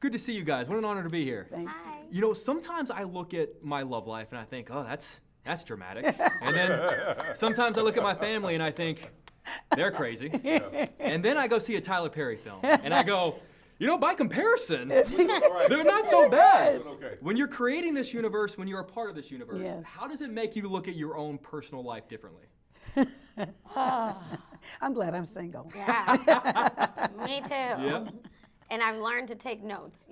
Good to see you guys. What an honor to be here. Thank you. Hi. You know, sometimes I look at my love life and I think, oh, that's dramatic. And then sometimes I look at my family and I think, they're crazy. And then I go see a Tyler Perry film and I go, you know, by comparison, they're not so bad. Okay. When you're creating this universe, when you're a part of this universe, Yes. how does it make you look at your own personal life differently? I'm glad I'm single. Yeah. Me too. Yeah. And I've learned to take notes.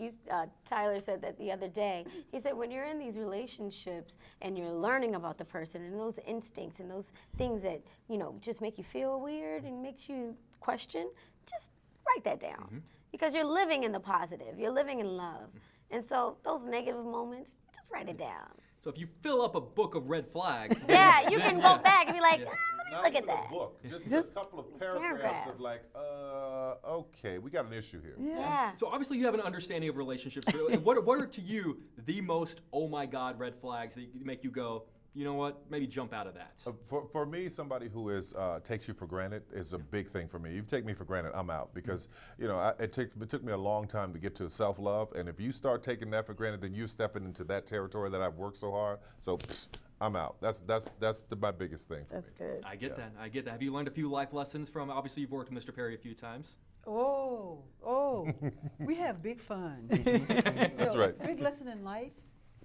Tyler said that the other day. He said when you're in these relationships and you're learning about the person and those instincts and those things that, you know, just make you feel weird and makes you question, just write that down. Because you're living in the positive. You're living in love. And so those negative moments, just write it down. So if you fill up a book of red flags, Yeah, you can go back and be like, let me Not look at even a that. book, just a couple of paragraphs Paragraph. of like, okay, we got an issue here. Yeah. So obviously you have an understanding of relationships. What are to you the most oh my God red flags that make you go, you know what, maybe jump out of that? For me, somebody who is takes you for granted is a big thing for me. You take me for granted, I'm out because you know it took me a long time to get to self-love, and if you start taking that for granted, then you're stepping into that territory that I've worked so hard. So I'm out. That's my biggest thing. For That's me. good. I get that. I get that. Have you learned a few life lessons from? Obviously, you've worked with Mr. Perry a few times. Oh, we have big fun. That's So, right. Big lesson in life,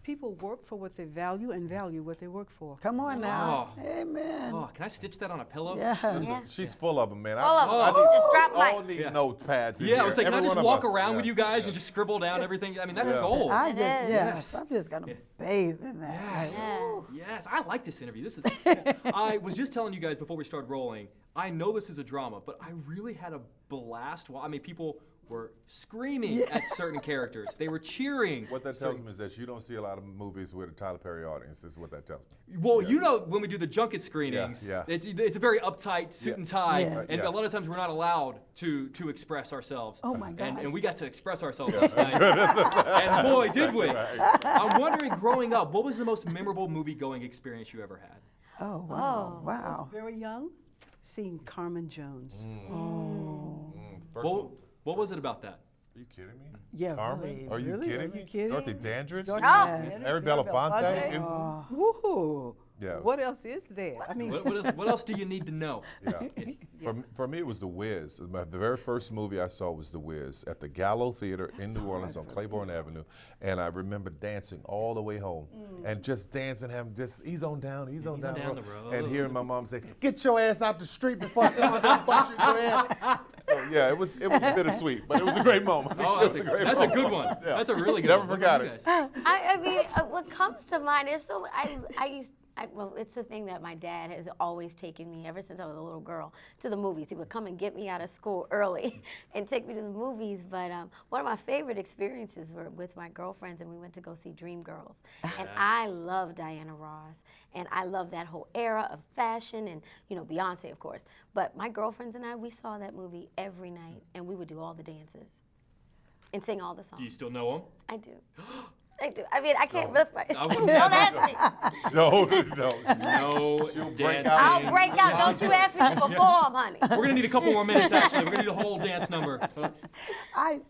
people work for what they value and value what they work for. Come on now. Oh. Amen. Oh, can I stitch that on a pillow? Yes. Listen, she's full of them, man. Full of 'em. I Just drop all mic. need Yeah. notepads. in Yeah, I here. was like, can I Every just one of walk us. around Yeah. with you guys and just scribble down everything? I mean, that's gold. I just, It is. yes, I'm just going to bathe in that. Yes. Yes, I like this interview. This is. I was just telling you guys before we started rolling. I know this is a drama, but I really had a blast. I mean, people were screaming at certain characters. They were cheering. What that tells me is that you don't see a lot of movies with a Tyler Perry audience. Is what that tells me. Well, you know, when we do the junket screenings, Yeah. it's a very uptight suit and tie, Yeah. and Yeah. a lot of times we're not allowed to express ourselves. Oh my gosh. And we got to express ourselves last night. And boy, did we! I'm wondering, growing up, what was the most memorable movie-going experience you ever had? Oh, wow. Oh. Wow. Very young, seeing Carmen Jones. First What, one. what was it about that? Are you kidding me? Yeah, Carmen? really, Are you really? kidding Are me? you kidding? Dorothy Dandridge? Yes. Ari Belafonte? Woohoo! Yeah. What else is there? I mean, What else do you need to know? Yeah. For me, it was The Wiz. The very first movie I saw was The Wiz at the Gallo Theater in New Orleans on Claiborne Avenue. And I remember dancing all the way home. And just dancing, ease on down Ease on down the road. And hearing my mom say, get your ass out the street before I come out there and bust your head. So yeah, it was bittersweet, but it was a great moment. Oh, It was great that's a moment. good one. Yeah. That's a really good Never one. What forgot about it. you guys? I mean, what comes to mind, there's so, well, it's the thing that my dad has always taken me ever since I was a little girl to the movies. He would come and get me out of school early and take me to the movies. But one of my favorite experiences were with my girlfriends, and we went to go see Dreamgirls. And I love Diana Ross, and I love that whole era of fashion, and you know Beyonce, of course. But my girlfriends and I, we saw that movie every night, and we would do all the dances and sing all the songs. Do you still know them? I do. I do. I mean, I can't No. lift my. I would Don't never. ask me. No. No She'll break dancing. out. I'll break out. Don't you ask me to perform, honey. We're gonna need a couple more minutes. Actually, we're gonna need a whole dance number.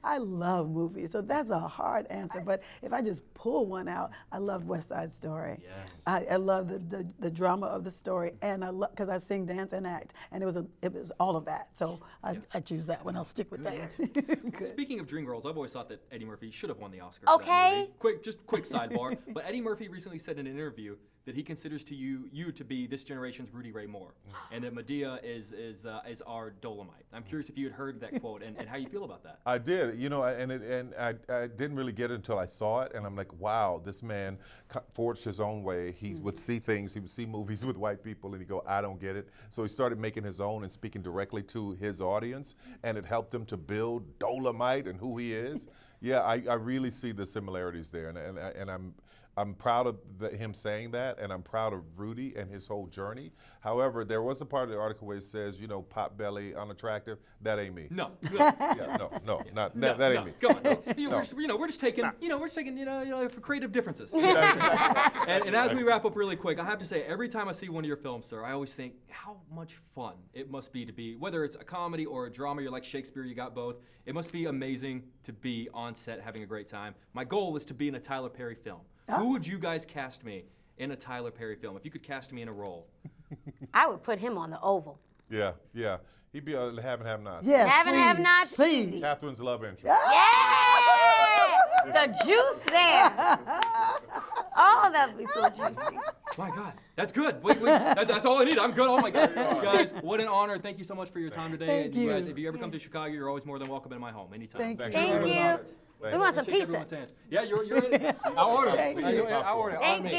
I love movies, so that's a hard answer. But if I just pull one out, I loved West Side Story. Yes. I love the drama of the story, and I love because I sing, dance, and act, and it was all of that. So I choose that one. I'll stick with that. Good. Speaking of Dreamgirls, I've always thought that Eddie Murphy should have won the Oscar. For that Okay. movie. Quick sidebar. But Eddie Murphy recently said in an interview that he considers you to be this generation's Rudy Ray Moore, and that Medea is our Dolomite. I'm curious if you had heard that quote and how you feel about that. I did, you know, and I didn't really get it until I saw it, and I'm like, wow, this man forged his own way. He would see things, he would see movies with white people, and he'd go, I don't get it. So he started making his own and speaking directly to his audience, and it helped him to build Dolomite and who he is. Yeah, I really see the similarities there, and I'm I'm proud of him saying that, and I'm proud of Rudy and his whole journey. However, there was a part of the article where it says, you know, pot belly, unattractive. That ain't me. No. Yeah, no, that ain't me. Come on. No. We're just taking, for creative differences. and as we wrap up really quick, I have to say, every time I see one of your films, sir, I always think how much fun it must be to be, whether it's a comedy or a drama, you're like Shakespeare, you got both. It must be amazing to be on set having a great time. My goal is to be in a Tyler Perry film. Who would you guys cast me in a Tyler Perry film? If you could cast me in a role. I would put him on the Oval. Yeah. He'd be a have-nots. Yes, Having please, have-nots, please. easy. Catherine's love interest. Yeah! The juice there. Oh, that'd be so juicy. My God, that's good. Wait, that's all I need. I'm good. Oh my God, guys, what an honor. Thank you so much for your time today. Thank and you you. guys, if you ever come to Chicago, you're always more than welcome in my home anytime. Thank Thank you. We want some Shake pizza. everyone's hands. Yeah, you're in. I'll order. Thank you. I'll order. Thank you.